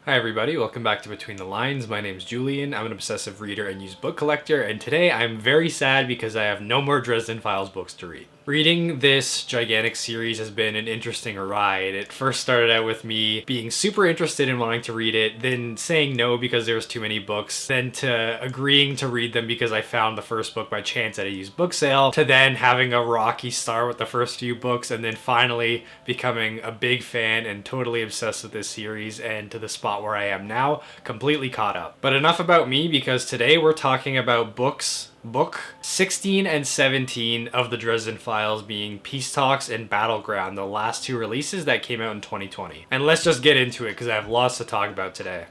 Hi everybody, welcome back to Between the Lines. My name's Julian. I'm an obsessive reader and used book collector, and today I'm very sad because I have no more Dresden Files books to read. Reading this gigantic series has been an interesting ride. It first started out with me being super interested in wanting to read it, then saying no because there was too many books, then to agreeing to read them because I found the first book by chance at a used book sale, to then having a rocky start with the first few books, and then finally becoming a big fan and totally obsessed with this series, and to the spot where I am now, completely caught up. But enough about me, because today we're talking about book 16 and 17 of the Dresden Files, being Peace Talks and Battleground, the last two releases that came out in 2020. And let's just get into it because I have lots to talk about today.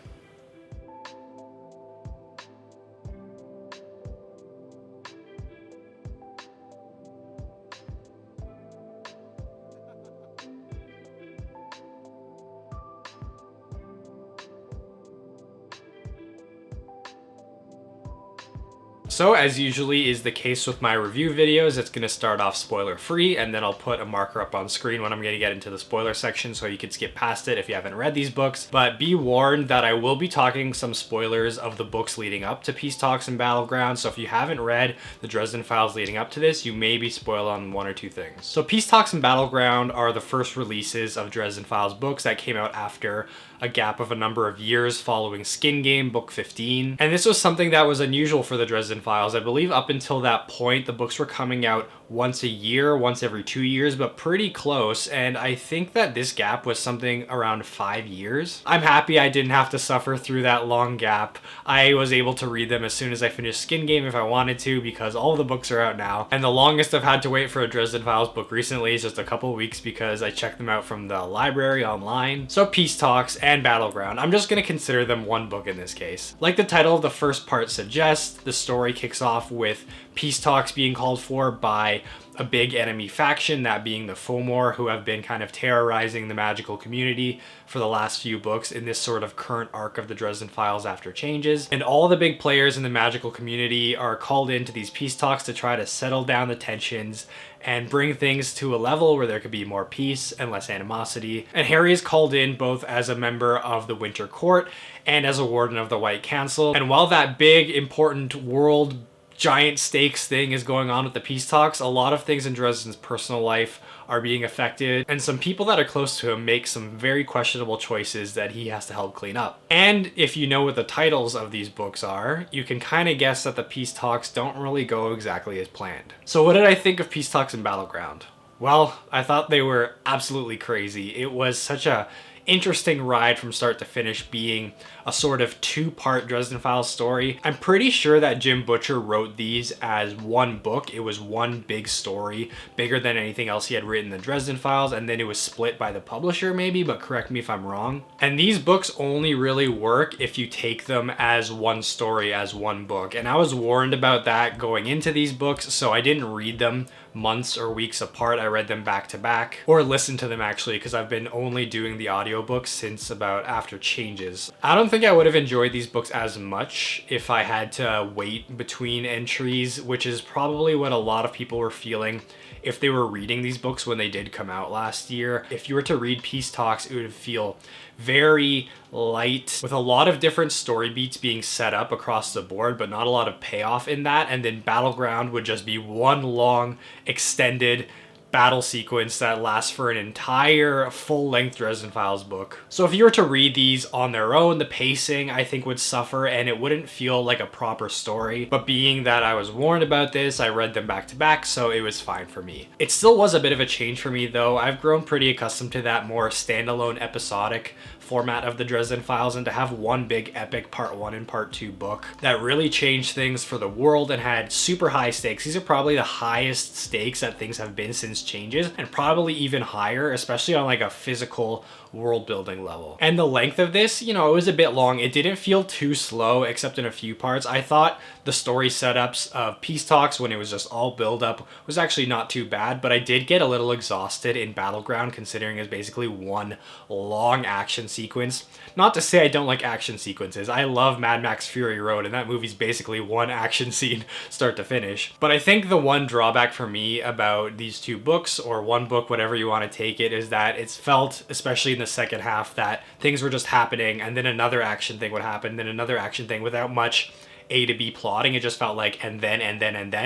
So as usually is the case with my review videos, it's going to start off spoiler free, and then I'll put a marker up on screen when I'm going to get into the spoiler section so you can skip past it if you haven't read these books. But be warned that I will be talking some spoilers of the books leading up to Peace Talks and Battleground, so if you haven't read the Dresden Files leading up to this, you may be spoiled on one or two things. So Peace Talks and Battleground are the first releases of Dresden Files books that came out after a gap of a number of years following Skin Game Book 15. And this was something that was unusual for the Dresden Files. I believe up until that point, the books were coming out once a year, once every 2 years, but pretty close. And I think that this gap was something around 5 years. I'm happy I didn't have to suffer through that long gap. I was able to read them as soon as I finished Skin Game if I wanted to, because all the books are out now. And the longest I've had to wait for a Dresden Files book recently is just a couple weeks because I checked them out from the library online. So Peace Talks and Battleground, I'm just going to consider them one book in this case. Like the title of the first part suggests, the story kicks off with peace talks being called for by a big enemy faction, that being the Fomor, who have been kind of terrorizing the magical community for the last few books in this sort of current arc of the Dresden Files after changes. And all the big players in the magical community are called into these peace talks to try to settle down the tensions and bring things to a level where there could be more peace and less animosity. And Harry is called in both as a member of the Winter Court and as a warden of the White Council. And while that big, important world giant stakes thing is going on with the peace talks, a lot of things in Dresden's personal life are being affected, and some people that are close to him make some very questionable choices that he has to help clean up. And if you know what the titles of these books are, you can kind of guess that the peace talks don't really go exactly as planned. So what did I think of Peace Talks and Battleground? Well, I thought they were absolutely crazy. It was such a interesting ride from start to finish, being a sort of two-part Dresden Files story. I'm pretty sure that Jim Butcher wrote these as one book. It was one big story, bigger than anything else he had written in the Dresden Files, and then it was split by the publisher maybe, but correct me if I'm wrong. And these books only really work if you take them as one story, as one book. And I was warned about that going into these books, so I didn't read them months or weeks apart. I read them back to back, or listened to them actually, because I've been only doing the audiobooks since about after changes. I don't think I would have enjoyed these books as much if I had to wait between entries, which is probably what a lot of people were feeling if they were reading these books when they did come out last year. If you were to read Peace Talks, it would feel very light, with a lot of different story beats being set up across the board, but not a lot of payoff in that. And then Battleground would just be one long, extended battle sequence that lasts for an entire full-length Dresden Files book. So if you were to read these on their own, the pacing I think would suffer and it wouldn't feel like a proper story. But being that I was warned about this, I read them back to back, so it was fine for me. It still was a bit of a change for me though. I've grown pretty accustomed to that more standalone episodic format of the Dresden Files, and to have one big epic part 1 and part 2 book that really changed things for the world and had super high stakes. These are probably the highest stakes that things have been since changes, and probably even higher, especially on like a physical world building level. And the length of this, you know, it was a bit long. It didn't feel too slow except in a few parts. I thought the story setups of Peace Talks, when it was just all build up, was actually not too bad, but I did get a little exhausted in Battleground, considering it's basically one long action sequence. Not to say I don't like action sequences. I love Mad Max Fury Road, and that movie's basically one action scene start to finish. But I think the one drawback for me about these two books books, or one book, whatever you want to take it, is that it's felt, especially in the second half, that things were just happening and then another action thing would happen, then another action thing without much A to B plotting. It just felt like and then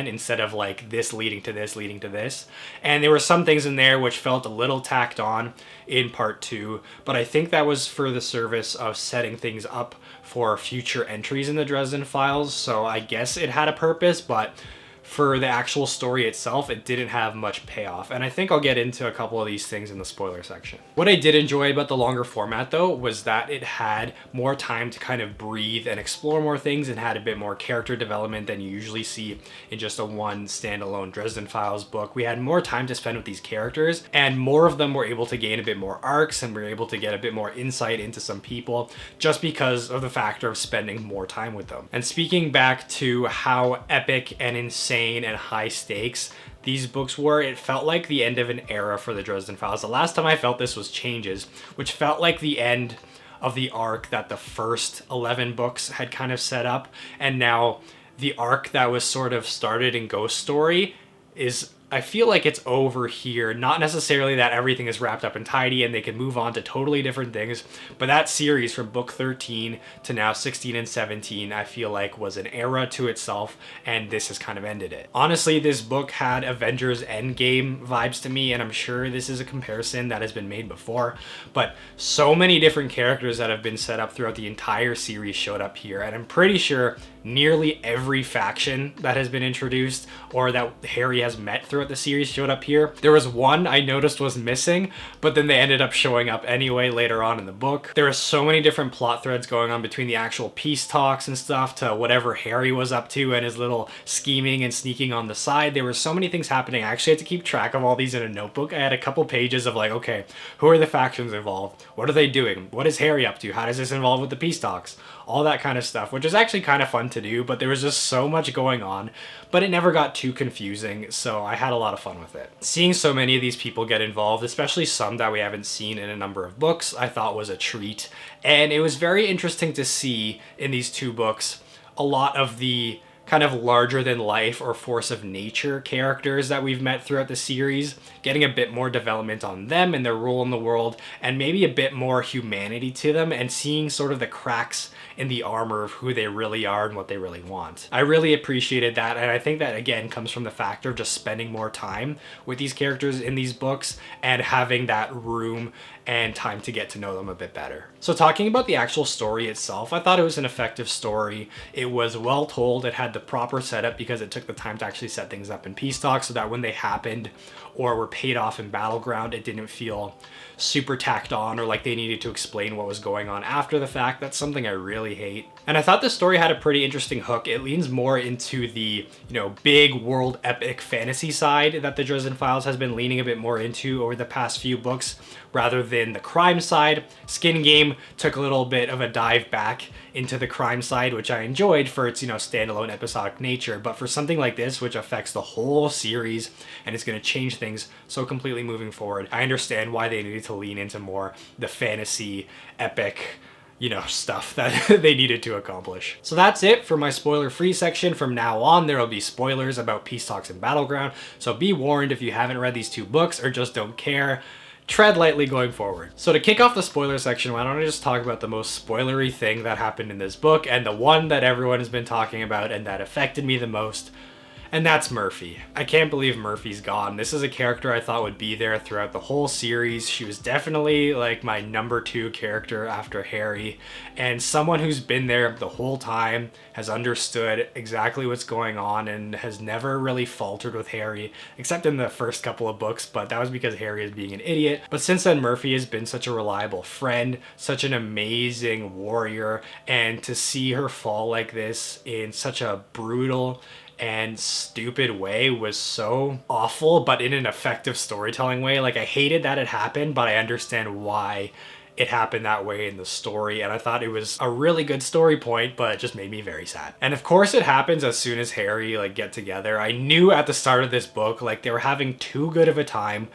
instead of like this leading to this leading to this. And there were some things in there which felt a little tacked on in part 2, but I think that was for the service of setting things up for future entries in the Dresden Files, so I guess it had a purpose, but for the actual story itself, it didn't have much payoff. And I think I'll get into a couple of these things in the spoiler section. What I did enjoy about the longer format though was that it had more time to kind of breathe and explore more things, and had a bit more character development than you usually see in just a one standalone Dresden Files book. We had more time to spend with these characters, and more of them were able to gain a bit more arcs, and we were able to get a bit more insight into some people just because of the factor of spending more time with them. And speaking back to how epic and insane and high stakes these books were, it felt like the end of an era for the Dresden Files. The last time I felt this was Changes, which felt like the end of the arc that the first 11 books had kind of set up, and now the arc that was sort of started in Ghost Story is, I feel like it's over here. Not necessarily that everything is wrapped up and tidy and they can move on to totally different things, but that series from book 13 to now 16 and 17, I feel like was an era to itself, and this has kind of ended it. Honestly, this book had Avengers Endgame vibes to me, and I'm sure this is a comparison that has been made before, but so many different characters that have been set up throughout the entire series showed up here, and I'm pretty sure nearly every faction that has been introduced or that Harry has met throughout the series showed up here. There was one I noticed was missing, but then they ended up showing up anyway later on in the book. There are so many different plot threads going on between the actual peace talks and stuff to whatever Harry was up to and his little scheming and sneaking on the side. There were so many things happening. I actually had to keep track of all these in a notebook. I had a couple pages of like, okay, who are the factions involved? What are they doing? What is Harry up to? How does this involve with the peace talks? All that kind of stuff, which is actually kind of fun to do, but there was just so much going on, but it never got too confusing, so I had a lot of fun with it. Seeing so many of these people get involved, especially some that we haven't seen in a number of books, I thought was a treat, and it was very interesting to see in these two books a lot of the kind of larger than life or force of nature characters that we've met throughout the series, getting a bit more development on them and their role in the world, and maybe a bit more humanity to them, and seeing sort of the cracks in the armor of who they really are and what they really want. I really appreciated that, and I think that again comes from the factor of just spending more time with these characters in these books and having that room and time to get to know them a bit better. So talking about the actual story itself, I thought it was an effective story. It was well told, it had the proper setup because it took the time to actually set things up in peace talk so that when they happened or were paid off in Battleground, it didn't feel super tacked on or like they needed to explain what was going on after the fact. That's something I really hate. And I thought the story had a pretty interesting hook. It leans more into the, big world epic fantasy side that the Dresden Files has been leaning a bit more into over the past few books, rather than the crime side. Skin Game took a little bit of a dive back into the crime side, which I enjoyed for its, standalone episodic nature. But for something like this, which affects the whole series and is going to change things so completely moving forward, I understand why they needed to lean into more the fantasy, epic, stuff that they needed to accomplish. So that's it for my spoiler-free section. From now on, there will be spoilers about Peace Talks and Battleground, so be warned if you haven't read these two books or just don't care. Tread lightly going forward. So to kick off the spoiler section, why don't I just talk about the most spoilery thing that happened in this book, and the one that everyone has been talking about and that affected me the most, and that's Murphy. I can't believe Murphy's gone. This is a character I thought would be there throughout the whole series. She was definitely like my number 2 character after Harry, and someone who's been there the whole time, has understood exactly what's going on, and has never really faltered with Harry, except in the first couple of books, but that was because Harry is being an idiot. But since then, Murphy has been such a reliable friend, such an amazing warrior, and to see her fall like this in such a brutal and stupid way was so awful, but in an effective storytelling way. Like, I hated that it happened, but I understand why it happened that way in the story, and I thought it was a really good story point, but it just made me very sad. And of course it happens as soon as Harry like get together. I knew at the start of this book like they were having too good of a time,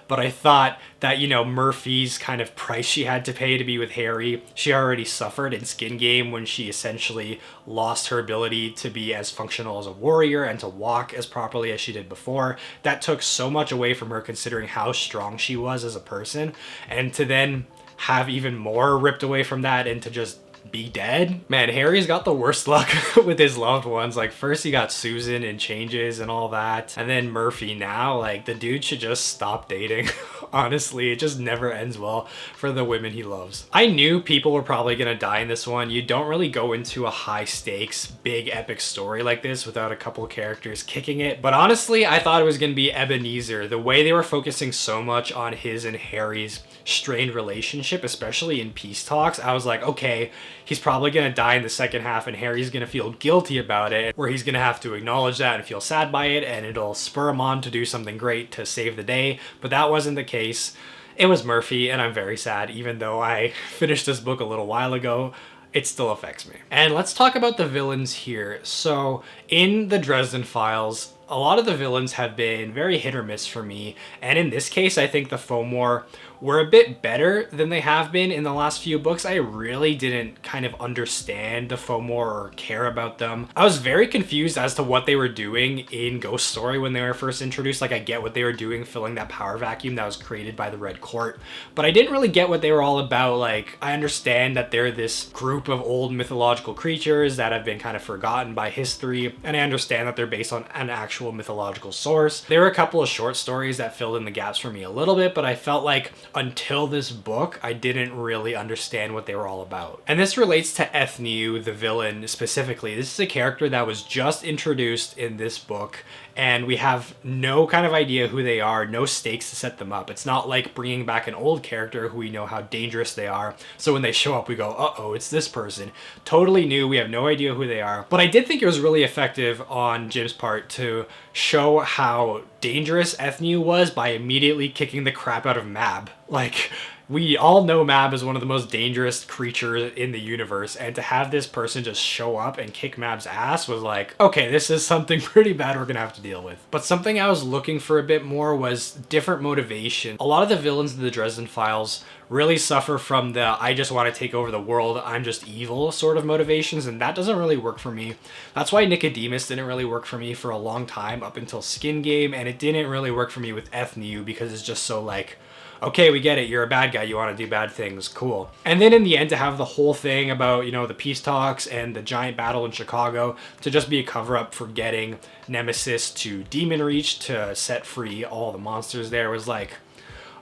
but I thought that, you know, Murphy's kind of price she had to pay to be with Harry, she already suffered in Skin Game when she essentially lost her ability to be as functional as a warrior and to walk as properly as she did before. That took so much away from her considering how strong she was as a person, and to then have even more ripped away from that and to just be dead. Man, Harry's got the worst luck with his loved ones. Like first he got Susan and changes and all that, and then Murphy now. Like the dude should just stop dating. Honestly, it just never ends well for the women he loves. I knew people were probably gonna die in this one. You don't really go into a high stakes, big epic story like this without a couple characters kicking it. But honestly, I thought it was gonna be Ebenezer. The way they were focusing so much on his and Harry's strained relationship, especially in peace talks, I was like, okay, he's probably gonna die in the second half and Harry's gonna feel guilty about it, where he's gonna have to acknowledge that and feel sad by it, and it'll spur him on to do something great to save the day. But that wasn't the case. It was Murphy, and I'm very sad. Even though I finished this book a little while ago, it still affects me. And let's talk about the villains here. So in the Dresden Files, a lot of the villains have been very hit or miss for me, and in this case I think the Fomor were a bit better than they have been in the last few books. I really didn't kind of understand the Fomor or care about them. I was very confused as to what they were doing in Ghost Story when they were first introduced. Like I get what they were doing, filling that power vacuum that was created by the Red Court, but I didn't really get what they were all about. Like I understand that they're this group of old mythological creatures that have been kind of forgotten by history, and I understand that they're based on an actual mythological source. There were a couple of short stories that filled in the gaps for me a little bit, but I felt like until this book, I didn't really understand what they were all about. And this relates to Ethniu, the villain specifically. This is a character that was just introduced in this book, and we have no kind of idea who they are, no stakes to set them up. It's not like bringing back an old character who we know how dangerous they are, so when they show up we go, uh-oh, it's this person. Totally new, we have no idea who they are. But I did think it was really effective on Jim's part to show how dangerous Ethniu was by immediately kicking the crap out of Mab. Like, we all know Mab is one of the most dangerous creatures in the universe, and to have this person just show up and kick Mab's ass was like, okay, this is something pretty bad we're gonna have to deal with. But something I was looking for a bit more was different motivation. A lot of the villains in the Dresden Files really suffer from the I just want to take over the world, I'm just evil sort of motivations, and that doesn't really work for me. That's why Nicodemus didn't really work for me for a long time up until Skin Game, and it didn't really work for me with Ethniu because it's just so like, okay, we get it, you're a bad guy, you want to do bad things, cool. And then in the end to have the whole thing about, you know, the peace talks and the giant battle in Chicago to just be a cover-up for getting Nemesis to Demon Reach to set free all the monsters there was like,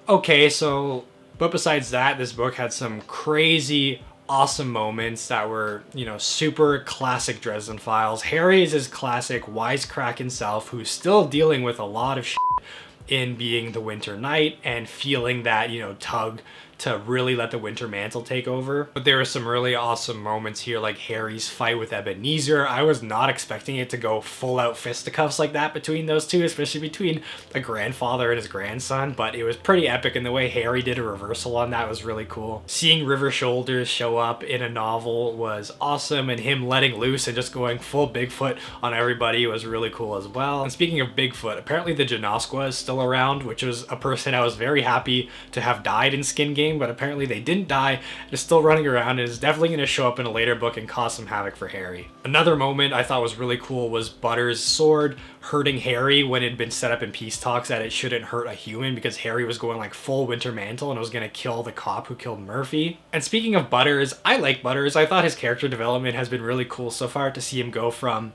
okay, so, but besides that, this book had some crazy awesome moments that were, you know, super classic Dresden Files. Harry is his classic wisecrack self who's still dealing with a lot of shit in being the Winter Knight and feeling that, you know, tug to really let the Winter Mantle take over. But there were some really awesome moments here, like Harry's fight with Ebenezer. I was not expecting it to go full out fisticuffs like that between those two, especially between a grandfather and his grandson, but it was pretty epic, and the way Harry did a reversal on that was really cool. Seeing River Shoulders show up in a novel was awesome, and him letting loose and just going full Bigfoot on everybody was really cool as well. And speaking of Bigfoot, apparently the Janoskwa is still around, which was a person I was very happy to have died in Skin Game, but apparently they didn't die, is still running around, and is definitely going to show up in a later book and cause some havoc for Harry. Another moment I thought was really cool was Butter's sword hurting Harry when it had been set up in peace talks that it shouldn't hurt a human, because Harry was going like full Winter Mantle and it was going to kill the cop who killed Murphy. And speaking of Butters, I like Butters. I thought his character development has been really cool so far, to see him go from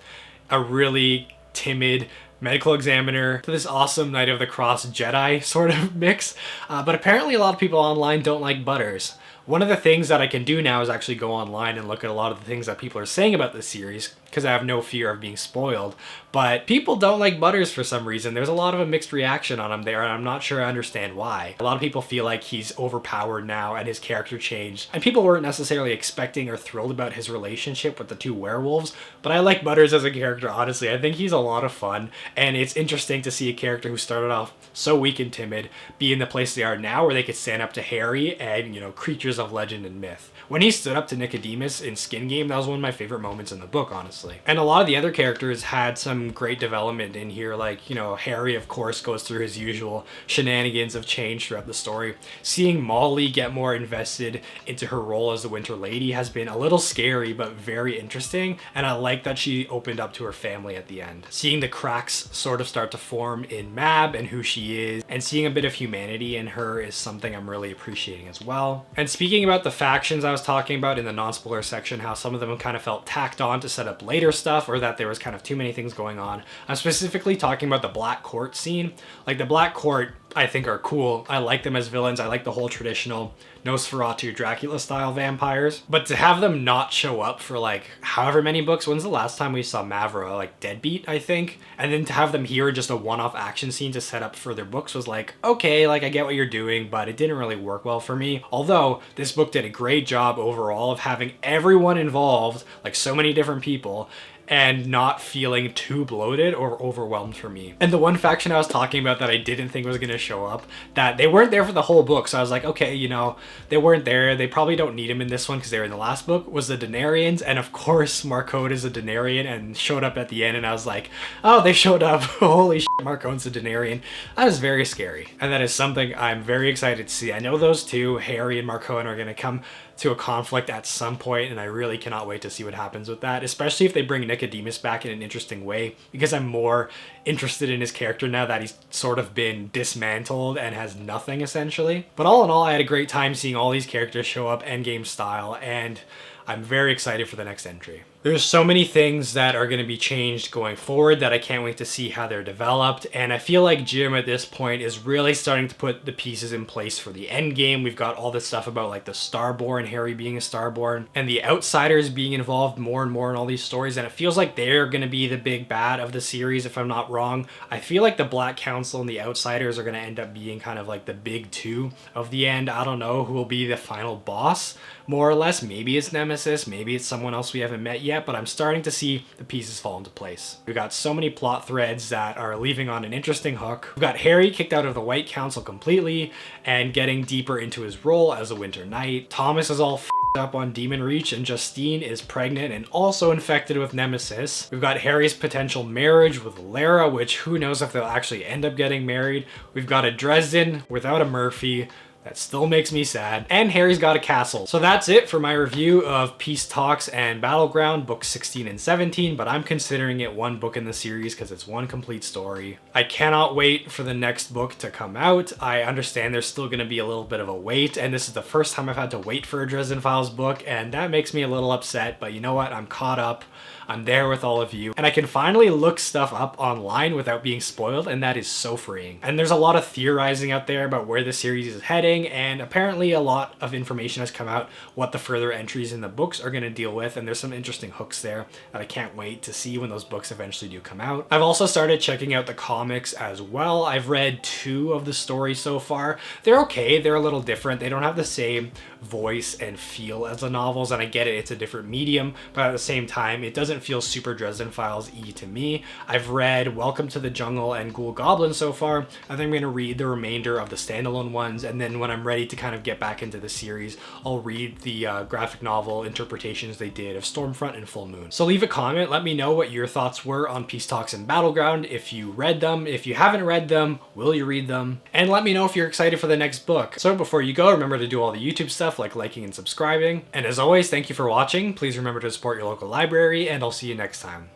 a really timid medical examiner to this awesome Knight of the Cross Jedi sort of mix. But apparently a lot of people online don't like Butters. One of the things that I can do now is actually go online and look at a lot of the things that people are saying about this series, because I have no fear of being spoiled. But people don't like Butters for some reason. There's a lot of a mixed reaction on him there, and I'm not sure I understand why. A lot of people feel like he's overpowered now and his character changed, and people weren't necessarily expecting or thrilled about his relationship with the two werewolves. But I like Butters as a character, honestly. I think he's a lot of fun, and it's interesting to see a character who started off so weak and timid be in the place they are now, where they could stand up to Harry and, you know, creatures creatures of legend and myth. When he stood up to Nicodemus in Skin Game, that was one of my favorite moments in the book, honestly. And a lot of the other characters had some great development in here, like, you know, Harry, of course, goes through his usual shenanigans of change throughout the story. Seeing Molly get more invested into her role as the Winter Lady has been a little scary, but very interesting, and I like that she opened up to her family at the end. Seeing the cracks sort of start to form in Mab and who she is, and seeing a bit of humanity in her is something I'm really appreciating as well. And speaking about the factions I was talking about in the non-spoiler section, how some of them kind of felt tacked on to set up later stuff, or that there was kind of too many things going on. I'm specifically talking about the Black Court scene. Like, the Black Court, I think, are cool. I like them as villains. I like the whole traditional Nosferatu Dracula style vampires, but to have them not show up for like however many books, when's the last time we saw Mavra? Like Deadbeat, I think, and then to have them here just a one-off action scene to set up for their books was like, okay, like I get what you're doing, but it didn't really work well for me. Although this book did a great job overall of having everyone involved, like so many different people, and not feeling too bloated or overwhelmed for me. And the one faction I was talking about that I didn't think was going to show up, that they weren't there for the whole book, so I was like, okay, you know, they weren't there, they probably don't need them in this one because they were in the last book, was the Denarians. And of course Marcotte is a Denarian and showed up at the end, and I was like, oh, they showed up. Holy shit, Marcotte's a Denarian. That was very scary, and that is something I'm very excited to see. I know those two, Harry and Marcotte, are going to come to a conflict at some point, and I really cannot wait to see what happens with that, especially if they bring Nicodemus back in an interesting way, because I'm more interested in his character now that he's sort of been dismantled and has nothing essentially. But all in all, I had a great time seeing all these characters show up endgame style, and I'm very excited for the next entry. There's so many things that are going to be changed going forward that I can't wait to see how they're developed, and I feel like Jim at this point is really starting to put the pieces in place for the end game. We've got all this stuff about like the Starborn, Harry being a Starborn, and the Outsiders being involved more and more in all these stories, and it feels like they're going to be the big bad of the series if I'm not wrong. I feel like the Black Council and the Outsiders are going to end up being kind of like the big two of the end. I don't know who will be the final boss, more or less. Maybe it's Nemesis, maybe it's someone else we haven't met yet, but I'm starting to see the pieces fall into place. We've got so many plot threads that are leaving on an interesting hook. We've got Harry kicked out of the White Council completely and getting deeper into his role as a Winter Knight. Thomas is all f***ed up on Demon Reach, and Justine is pregnant and also infected with Nemesis. We've got Harry's potential marriage with Lara, which who knows if they'll actually end up getting married. We've got a Dresden without a Murphy. That still makes me sad. And Harry's got a castle. So that's it for my review of Peace Talks and Battleground, books 16 and 17, but I'm considering it one book in the series because it's one complete story. I cannot wait for the next book to come out. I understand there's still going to be a little bit of a wait, and this is the first time I've had to wait for a Dresden Files book, and that makes me a little upset, but you know what? I'm caught up. I'm there with all of you, and I can finally look stuff up online without being spoiled, and that is so freeing. And there's a lot of theorizing out there about where the series is heading, and apparently a lot of information has come out what the further entries in the books are going to deal with, and there's some interesting hooks there that I can't wait to see when those books eventually do come out. I've also started checking out the comics as well. I've read 2 of the stories so far. They're okay, they're a little different. They don't have the same voice and feel as the novels, and I get it, it's a different medium, but at the same time, it doesn't feel super Dresden Files-y to me. I've read Welcome to the Jungle and Ghoul Goblin so far. I think I'm going to read the remainder of the standalone ones, and then when I'm ready to kind of get back into the series, I'll read the graphic novel interpretations they did of Stormfront and Full Moon. So leave a comment, let me know what your thoughts were on Peace Talks and Battleground, if you read them. If you haven't read them, will you read them? And let me know if you're excited for the next book. So before you go, remember to do all the YouTube stuff like liking and subscribing. And as always, thank you for watching. Please remember to support your local library, and I'll see you next time.